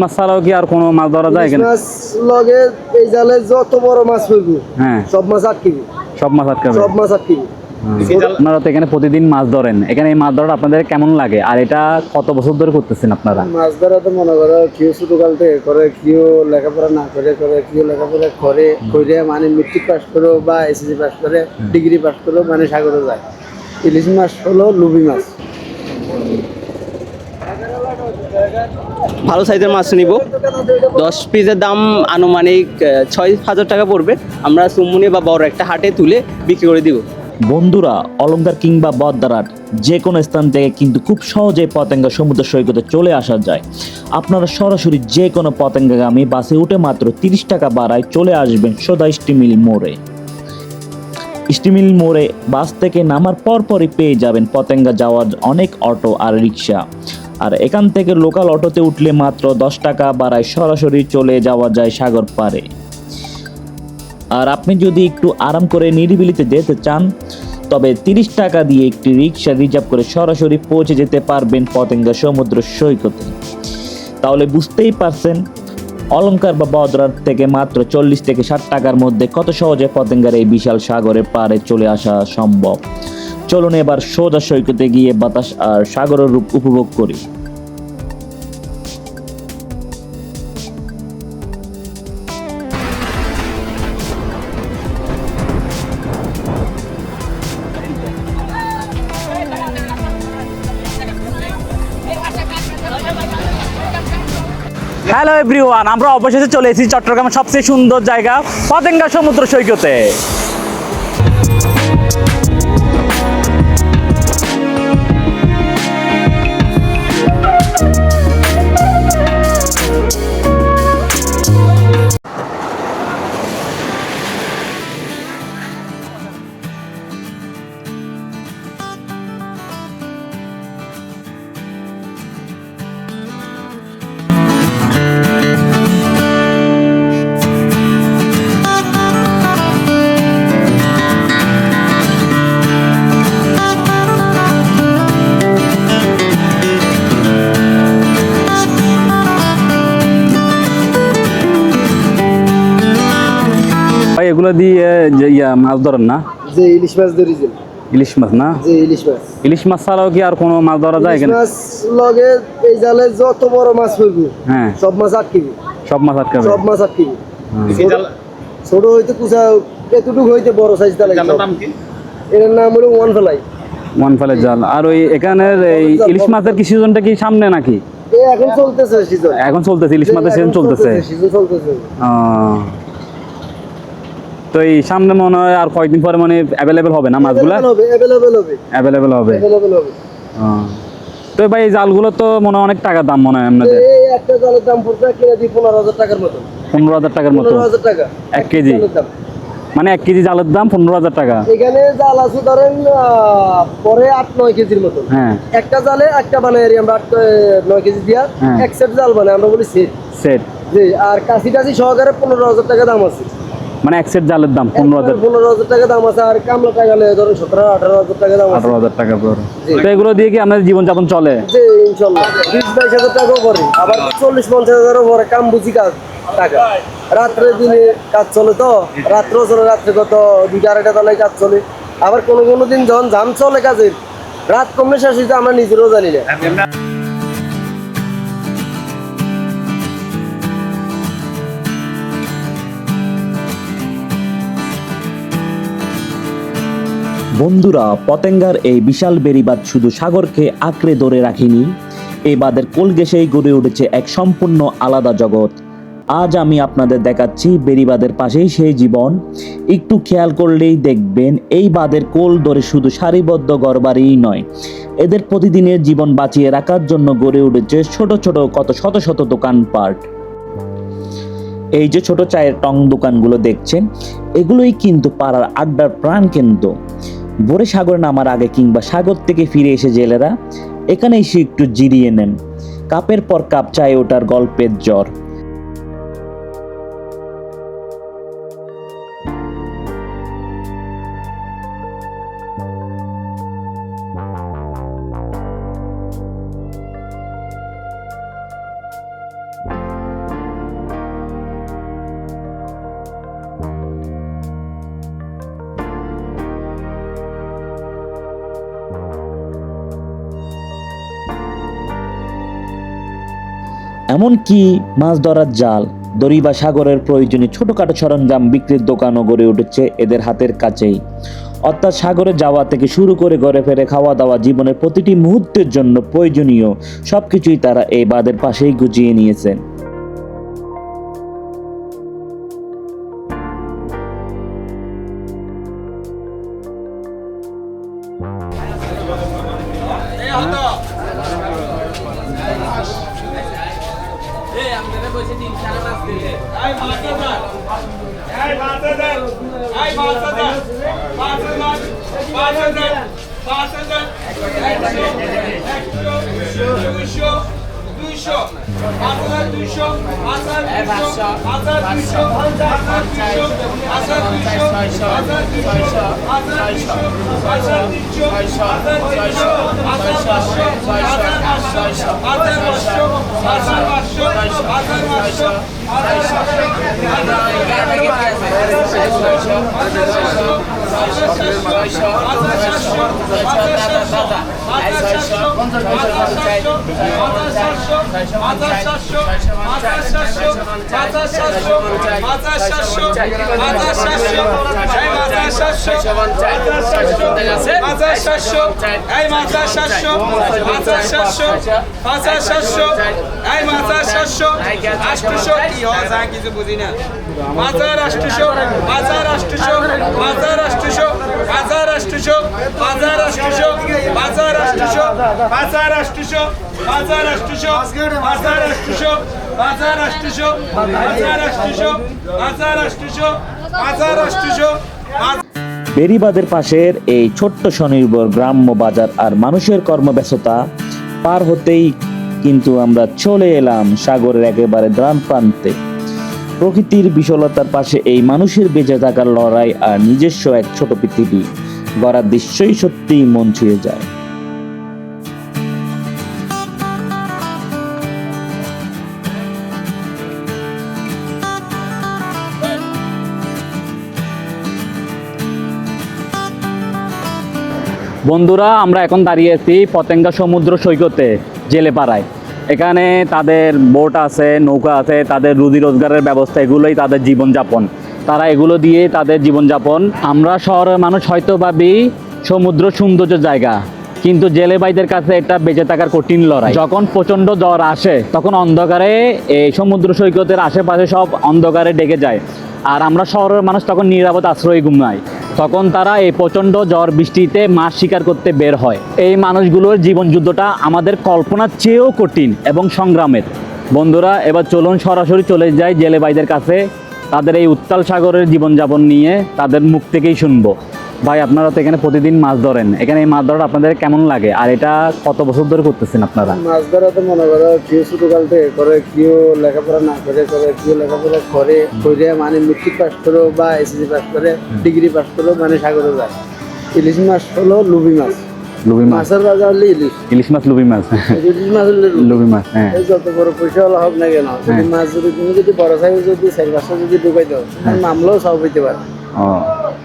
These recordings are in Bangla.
মাছ ছাড়াও কি আর কোনো মাছ ধরা যায় ইলিশ এখানে? মাছ লগে এই জালে যত বড় মাছ হইব হ্যাঁ, সব মাছ আটকিবি, সব মাছ আটকাবে। সব মাছ আটকিবি। আপনারা তো এখানে প্রতিদিন মাছ ধরেন, এখানে এই মাছ ধরাটা আপনাদের কেমন লাগে আর এটা কত বছর ধরে করতেছেন আপনারা? মাছ ধরা তো মনে করো কেউ ছোটকাল থেকে করে, কেউ লেখাপড়া না করে করে, কেউ লেখাপড়া করে করে মানে মেট্রিক পাস করো বা এসএসসি পাস করে, ডিগ্রি পাস করো মানে সাগরে যায়। ইলিশ মাছ হলো লুবি মাছ। ভালো সাইজের মাছ নিব, 10 পিসের দাম আনুমানিক 6,000 টাকা পড়বে। আমরা সুমুনি বা বড় একটা হাটে তুলে বিক্রি করে দিব। বন্ধুরা, অলংকার কিংবা বদ্দারহাট যে কোনো স্থান থেকে কিন্তু খুব সহজেই পতেঙ্গা সমুদ্র সৈকতে চলে আসা যায়। আপনারা সরাসরি যে কোনো পতেঙ্গাগামী বাসে উঠে মাত্র 30 টাকা ভাড়ায় চলে আসবেন সোজা স্টিমিল মোড়ে। স্টিমিল মোড়ে বাস থেকে নামার পরপরই পেয়ে যাবেন পতেঙ্গা যাওয়ার অনেক অটো আর রিক্সা। আর এখান থেকে লোকাল অটোতে উঠলে মাত্র 10 টাকা ভাড়ায় সরাসরি চলে যাওয়া যায় সাগর পাড়ে। আর আপনি যদি একটু আরাম করে নিরিবিলিতে যেতে চান তবে 30 টাকা দিয়ে একটি রিক্সা রিজার্ভ করে সরাসরি পৌঁছে যেতে পারবেন পতেঙ্গা সমুদ্র সৈকতে। তাহলে বুঝতেই পারছেন অলংকার বা বদ্রার থেকে মাত্র 40 থেকে 60 টাকার মধ্যে কত সহজে পতেঙ্গার এই বিশাল সাগরের পাড়ে চলে আসা সম্ভব। চলুন এবার সোজা সৈকতে গিয়ে বাতাস আর সাগরের রূপ উপভোগ করি। হ্যালো এভরিওয়ান, আমরা অবশেষে চলে এসেছি চট্টগ্রামের সবচেয়ে সুন্দর জায়গা পতেঙ্গা সমুদ্র সৈকতে। ভাই এগুলো দিয়ে যে মাছ ধরেন না? যে ইলিশ মাছ ধরি যে, ইলিশ মাছ না? যে ইলিশ মাছ। ইলিশ মাছ ছাড়াও কি আর কোনো মাছ ধরা যায় ইলিশ এখানে? মাছ লগে এই জালে যত বড় মাছ হইব হ্যাঁ, সব মাছ আটকিবি, সব মাছ আটকাবে। সব মাছ আটকিবি। হ্যাঁ। ছোট হইতে কুচা এতটুকু হইতে বড় সাইজ তালে এর নাম হলো ওয়ান ফ্লাই। ওয়ান ফেলের জাল। আর ওই এখানের এই ইলিশ মাছের কি সিজনটা কি সামনে নাকি? এখন চলতেছে সিজন, এখন চলতেছে ইলিশ মাছের সিজন চলতেছে। সিজন চলতেছে। আহ, তো এই সামনে মনে হয় আর কয়েকদিন পরে মানে অ্যাভেলেবেল হবে না মাছগুলা? অ্যাভেলেবল হবে, অ্যাভেলেবেল হবে। অ্যাভেলেবল হবে। আহ, তো ভাই এই জালগুলো তো মনে হয় অনেক টাকা দাম মনে হয় আপনাদের। এই একটা জালের দাম পড়ছে কিনে দিই 15,000 টাকার মতো। 15,000 টাকার মতো 15,000 টাকা 1 কেজি? জালের দাম। মানে 1 কেজি জালের দাম 15,000 টাকা। এখানে জাল আছে ধরেন পরে 8-9 কেজির মতো। হ্যাঁ, একটা জালে একটা বানাই আমরা 8-9 কেজি দিয়া হ্যাঁ। এক সেট জাল বানাই, আমরা বলি সেট। সেট জি, আর কাশি টাশি সহকারে 15,000 টাকা দাম আছে। মানে এক সেট জালের দাম 15,000 15,000 টাকা দাম আছে। আর কামলা টাকা ধরেন 17-18,000 টাকা দাম আছে। 18,000 টাকা পড়ে। জি। তো এগুলো দিয়ে কি আপনাদের জীবনযাপন চলে? জি, ইনশাল্লাহ 20-22 হাজার টাকাও পরে, আবার 40-50 হাজারও পরে কাম বুঝি কাজ টাকা। রাত্রে দিনে কাজ চলে, তো রাত্রেও চলে, রাত্রে কত 2-2.5 তলায় কাজ চলে। আবার কোনো কোনো দিন যখন জাম চলে কাজের, রাত কমলে শেষ হইতে আমরা নিজেরও জানি না। বন্ধুরা, পতেঙ্গার এই বিশাল বেড়িবাঁধ শুধু সাগরকে আঁকড়ে ধরে রাখেনি, এই বাঁধের কোল ঘেঁষেই গড়ে উঠেছে এক সম্পূর্ণ আলাদা জগৎ। আজ আমি আপনাদের দেখাচ্ছি বেড়িবাঁধের পাশেই সেই জীবন। একটু খেয়াল করলেই দেখবেন এই বাঁধের কোল ধরে শুধু সারিবদ্ধ ঘরবাড়িই নয়, এদের প্রতিদিনের জীবন বাঁচিয়ে রাখার জন্য গড়ে উঠেছে ছোট ছোট কত শত শত দোকানপাট। এই যে ছোট চায়ের টং দোকানগুলো দেখছেন, এগুলোই কিন্তু পাড়ার আড্ডার প্রাণ কেন্দ্র। ভোরে সাগরে নামার আগে কিংবা সাগর থেকে ফিরে এসে জেলেরা এখানে এসে একটু জিরিয়ে নেন। কাপের পর কাপ চায়ে ওঠার গল্পের জ্বর। এমনকি মাছ ধরার জাল, দড়ি বা সাগরের প্রয়োজনীয় ছোটখাটো সরঞ্জাম বিক্রির দোকানও গড়ে উঠেছে এদের হাতের কাছেই। অর্থাৎ সাগরে যাওয়া থেকে শুরু করে ঘরে ফেরে খাওয়া দাওয়া, জীবনের প্রতিটি মুহূর্তের জন্য প্রয়োজনীয় সবকিছুই তারা এই বাঁধের পাশেই গুছিয়ে নিয়েছেন। কিছু বুঝি না। বাজার 800, বাজার 800, বাজার 800, বাজার 800, বাজার 800, বাজার 800, বাজার 800, বাজার 800, বাজার 800, বাজার 800, বাজার 800, বাজার 800, বাজার 800। বেড়িবাঁধের পাশের এই ছোট্ট স্বনির্ভর গ্রাম্য বাজার আর মানুষের কর্মব্যস্ততা পার হতেই কিন্তু আমরা চলে এলাম সাগরের একেবারে দ্রাণ প্রান্তে। প্রকৃতির বিশালতার পাশে এই মানুষের বেঁচে থাকার লড়াই আর নিজস্ব এক ছোট পৃথিবী গড়ার দৃশ্যই সত্যিই মন ছুঁয়ে যায়। বন্ধুরা, আমরা এখন দাঁড়িয়ে আছি পতেঙ্গা সমুদ্র সৈকতে, জেলেপাড়ায়। এখানে তাদের বোট আছে, নৌকা আছে, তাদের রুজি রোজগারের ব্যবস্থা, এগুলোই তাদের জীবনযাপন। তারা এগুলো দিয়ে তাদের জীবনযাপন। আমরা শহরের মানুষ হয়তো ভাবি সমুদ্র সৌন্দর্য জায়গা, কিন্তু জেলে ভাইদের কাছে এটা বেঁচে থাকার কঠিন লড়াই। যখন প্রচণ্ড জ্বর আসে তখন অন্ধকারে এই সমুদ্র সৈকতের আশেপাশে সব অন্ধকারে ডেকে যায়, আর আমরা শহরের মানুষ তখন নিরাপদ আশ্রয়ে ঘুমাই। তখন তারা এই প্রচণ্ড ঝড় বৃষ্টিতে মাছ শিকার করতে বের হয়। এই মানুষগুলোর জীবন যুদ্ধটা আমাদের কল্পনার চেয়েও কঠিন এবং সংগ্রামের। বন্ধুরা, এবার চলুন সরাসরি চলে যাই জেলে ভাইদের কাছে, তাদের এই উত্তাল সাগরের জীবনযাপন নিয়ে তাদের মুখ থেকেই শুনবো। ভাই, আপনারা তো এখানে প্রতিদিন মাছ ধরেন, এখানে এই মাছ ধরাটা আপনাদের কেমন লাগে, আর এটা কত বছর ধরে করতেছেন আপনারা? মাছ ধরা তো মনে করো কেউ ছোটকাল থেকে করে, কেউ লেখাপড়া না করে করে, কেউ লেখাপড়া করে মানে মেট্রিক পাস করো বা এসএসসি পাস করে, ডিগ্রি পাস করো, মানে সাগরে যায়। ইলিশ মাছ হলো লুবি মাছ। লুবি মাছ, মাছের রাজা হলে ইলিশ। ইলিশ মাছ, লুবি মাছ। ইলিশ মাছ হলে লুবি মাছ, হ্যাঁ। যত বড় পয়সা হলো হোক না কেন, যদি মাছ যদি তুমি যদি বড় সাইজ যদি 4-5টা যদি ঢুকাই দাও, মামলাও সব হইতে পারে।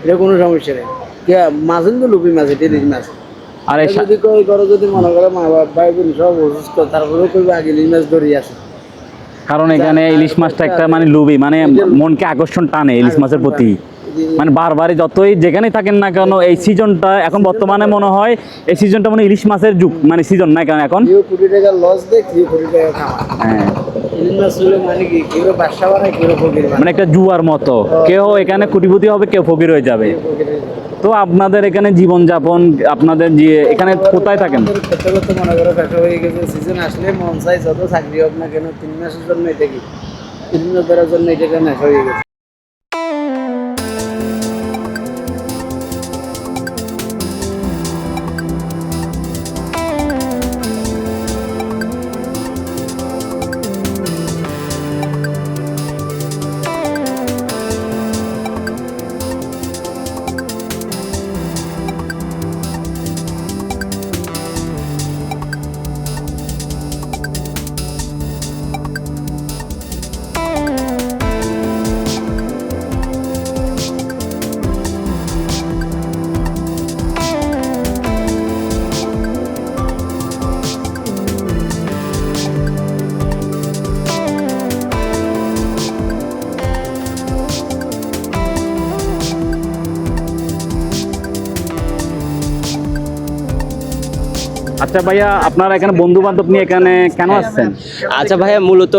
এটা কোনো সমস্যা নেই। মাছ কিন্তু লুবি মাছ, এটা ইলিশ মাছ। আর যদি কই করো, যদি মনে করো মা বাবা ভাই বোন সব অসুস্থ, তারপরেও কইবে আগে ইলিশ মাছ ধরি আছে। কারণ এখানে ইলিশ মাছটা একটা মানে লুবি, মানে মনকে আকর্ষণ টানে ইলিশ মাছের প্রতি। মানে বারবারই যতই যেখানেই থাকেন না কেন, এই সিজনটা এখন বর্তমানে মনে হয় এই সিজনটা মানে ইলিশ মাছের যুগ, মানে সিজন না কেন এখন। কেউ 20 টাকা লস দেয়, কেউ 20 টাকা খাওয়া। হ্যাঁ, ইলিশ মাছ হলো মানে কি, কেউ বাসা বানায়, কেউ ফকির বানায়। মানে একটা জুয়ার মতো, কেউ এখানে কোটিপতি হবে, কেউ ফকির হয়ে যাবে। তো আপনাদের এখানে জীবনযাপন, আপনাদের যে এখানে কোথায় থাকেন? করতে করতে মনে করো পেশা হয়ে গেছে। সিজন আসলে মন চাই যত চাকরি হোক না কেন, 3 মাসের জন্য এটা কি, 3 মাস ধরার জন্য এটা নেশা হয়ে গেছে। আচ্ছা ভাইয়া, আপনারা এখানে বন্ধু বান্ধব নিয়ে এখানে কেন আসছেন? আচ্ছা ভাইয়া, মূলত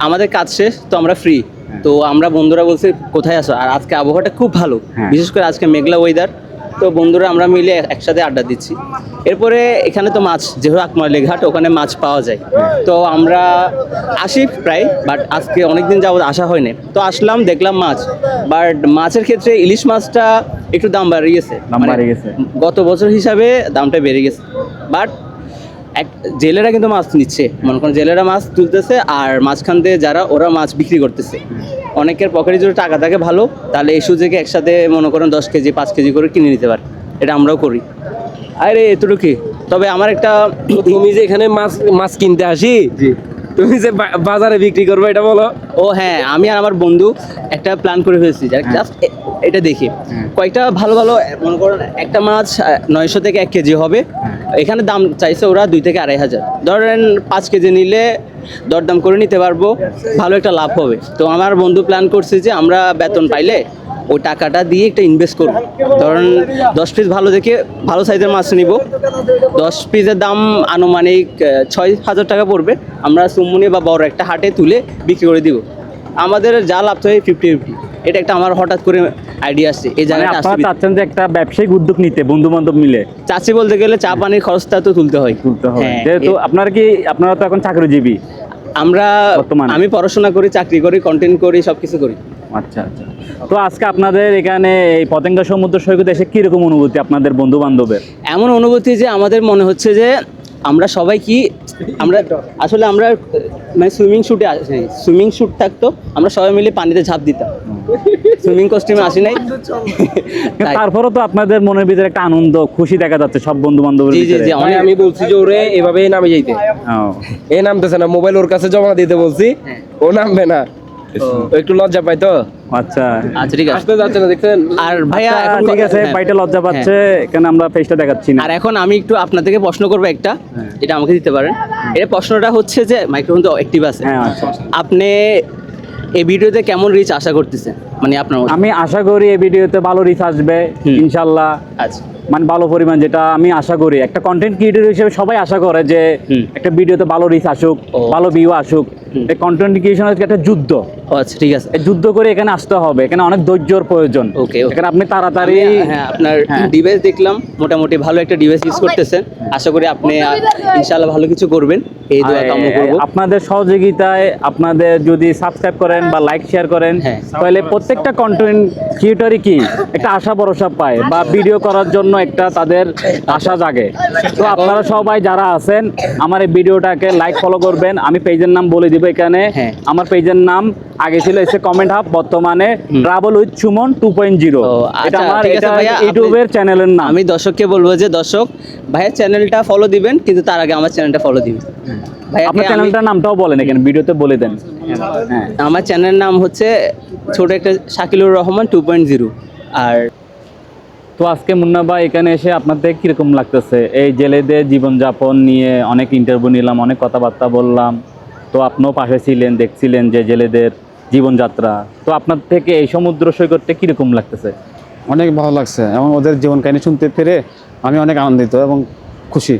আমাদের কাজ শেষ তো আমরা ফ্রি, তো আমরা বন্ধুরা বলছি কোথায় আসো, আর আজকে আবহাওয়াটা খুব ভালো, হ্যাঁ। বিশেষ করে আজকে মেঘলা ওয়েদার, তো বন্ধুরা আমরা মিলে একসাথে আড্ডা দিচ্ছি। এরপরে এখানে তো মাছ, যেহেতু আকমালি ঘাট, ওখানে মাছ পাওয়া যায়, তো আমরা আসি প্রায়, বাট আজকে অনেকদিন যাবত আসা হয়নি, তো আসলাম দেখলাম মাছ, বাট মাছের ক্ষেত্রে ইলিশ মাছটা একটু দাম বেড়ে গেছে, দাম বেড়ে গেছে। গত বছর হিসাবে দামটা বেড়ে গেছে, বাট জেলেরা কিন্তু মাছ নিচ্ছে, মনে করেন জেলেরা মাছ তুলতেছে, আর মাঝখান দিয়ে যারা ওরা মাছ বিক্রি করতেছে। অনেকের পকেটে যদি টাকা থাকে ভালো, তাহলে এই সুযোগে একসাথে মনে করেন 10 কেজি 5 কেজি করে কিনে নিতে পারে, এটা আমরাও করি। আরে এতটুকু, তবে আমার একটা তুমি যে এখানে মাছ মাছ কিনতে আসি, তুমি যে বাজারে বিক্রি করবে এটা বলো। ও হ্যাঁ, আমি আর আমার বন্ধু একটা প্ল্যান করে ফেলছি, জাস্ট এটা দেখি কয়েকটা ভালো ভালো, মনে করেন একটা মাছ 900 থেকে 1 কেজি হবে, এখানে দাম চাইছে ওরা 2 থেকে 2,500, ধরেন 5 কেজি নিলে দরদাম করে নিতে পারবো, ভালো একটা লাভ হবে। তো আমার বন্ধু প্ল্যান করছে যে আমরা বেতন পাইলে ওই টাকাটা দিয়ে একটা ইনভেস্ট করবো, ধরেন 10 পিস ভালো দেখে ভালো সাইজের মাছ নিব, 10 পিসের দাম আনুমানিক 6,000 টাকা পড়বে, আমরা সুমুনি বা বড় একটা হাটে তুলে বিক্রি করে দিব, আমাদের যা লাভ হয় 50-50। এটা একটা আমার হঠাৎ করে আইডিয়া আসছে, এই মানে জায়গাটা আপনারা আসছে চাচ্ছেন যে একটা ব্যবসায়িক উদ্যোগ নিতে বন্ধু বান্ধব মিলে? চাচ্ছি বলতে গেলে চা পানির খরচটা তো তুলতে হয়। তুলতে হবে, হ্যাঁ, যেহেতু আপনারা তো এখন চাকরিজীবী। আমরা বর্তমানে? আমি পড়াশোনা করি, চাকরি করি, কন্টেন্ট করি, সবকিছু করি। আচ্ছা আচ্ছা। তো আজকে আপনাদের এখানে এই পতেঙ্গা সমুদ্র সৈকতে এসে কিরকম অনুভূতি আপনাদের বন্ধু বান্ধবের? এমন অনুভূতি যে আমাদের মনে হচ্ছে যে আমরা সবাই আমরা আসলে আমরা মানে সুইমিং শ্যুট থাকতো, আমরা সবাই মিলে পানিতে ঝাঁপ দিতাম, সুইমিং কস্টিউমে আসি নাই। তাই। তারপরও তো আপনাদের মনের ভিতরে একটা আনন্দ খুশি দেখা যাচ্ছে সব বন্ধু বান্ধবের জি জি ভিতরে। জি, ভাই অনেক আমি বলছি যে ওরে এভাবে নামে যাইতে, ও, এ নামতেছে না, মোবাইল ওর কাছে জমা দিতে বলছি, ও নামবে না, ও একটু লজ্জা পাই তো, আচ্ছা আচ্ছা ঠিক আছে। আসতে যাচ্ছে না, দেখছেন। আর ভাইয়া আচ্ছা, এখন ঠিক আছে, হ্যাঁ, বাইটা লজ্জা পাচ্ছে, এখানে আমরা ফেসটা দেখাচ্ছি না। আর এখন আমি একটু আপনার থেকে প্রশ্ন করবো একটা, এটা আমাকে দিতে পারেন। এই প্রশ্নটা হচ্ছে যে মাইক্রোফোন তো অ্যাক্টিভ আছে, হ্যাঁ, আচ্ছা। আপনি এই ভিডিওতে কেমন রিচ আশা করতেছেন, মানে আপনার মতে? আমি আশা করি এই ভিডিওতে ভালো রিচ আসবে ইনশাল্লাহ, আচ্ছা মানে ভালো পরিমাণ, যেটা আমি আশা করি একটা কন্টেন্ট ক্রিয়েটর হিসেবে সবাই আশা করে যে একটা ভিডিওতে ভালো রিচ আসুক, ও। ভালো ভিউ আসুক। এই কন্টেন্ট ক্রিয়েশন হচ্ছে একটা যুদ্ধ, ও আচ্ছা ঠিক আছে। এই যুদ্ধ করে এখানে আসতে হবে, এখানে অনেক ধৈর্যর প্রয়োজন। ওকে, ওকে। এখানে আপনি তাড়াতাড়ি হ্যাঁ, আপনার হ্যাঁ। ডিভাইস দেখলাম মোটামুটি ভালো একটা ডিভাইস ইউজ করতেছেন, আশা করি আপনি ইনশাআল্লাহ ভালো কিছু করবেন, এই দোয়া কামনা করব। আপনাদের সহযোগিতায়, আপনাদের যদি সাবস্ক্রাইব করেন বা লাইক শেয়ার করেন, হ্যাঁ। তাহলে প্রত্যেকটা কন্টেন্ট ক্রিয়েটরই কি একটা আশা ভরসা পায়, বা ভিডিও করার জন্য একটা তাদের আশা জাগে। তো আপনারা সবাই যারা আছেন আমার এই ভিডিওটাকে লাইক ফলো করবেন। আমি পেজের নাম বলে দিব এখানে। হ্যাঁ। আমার পেজের নাম আগে ছিল এসে কমেন্ট হাব, বর্তমানে ট্রাভেল উইথ সুমন 2.0। ও, এটা আচ্ছা, আমার ঠিক আছে এটা ভাইয়া, আপনি- ইউটিউবের চ্যানেলের নাম। আমি দর্শককে বলবো যে দর্শক ভাইয়ের চ্যানেলটা ফলো দিবেন, কিন্তু তার আগে আমার চ্যানেলটা ফলো দিবেন। ভাইয়াকে আপনার আমি- চ্যানেলটার নামটাও বলেন এখানে ভিডিওতে বলে দেন। হ্যাঁ, আমার চ্যানেলের নাম হচ্ছে ছোট একটা শাকিলুর রহমান 2.0। আর তো আজকে মুন্না ভাই এখানে এসে আপনাদের কিরকম লাগতেছে? এই জেলেদের জীবনযাপন নিয়ে অনেক ইন্টারভিউ নিলাম, অনেক কথাবার্তা বললাম, তো আপনিও পাশে ছিলেন, দেখছিলেন যে জেলেদের জীবনযাত্রা। তো আপনার থেকে এই সমুদ্র সৈকতটা কিরকম লাগতেছে? অনেক ভালো লাগছে এবং ওদের জীবন কাহিনী শুনতে পেরে আমি অনেক আনন্দিত এবং খুশি।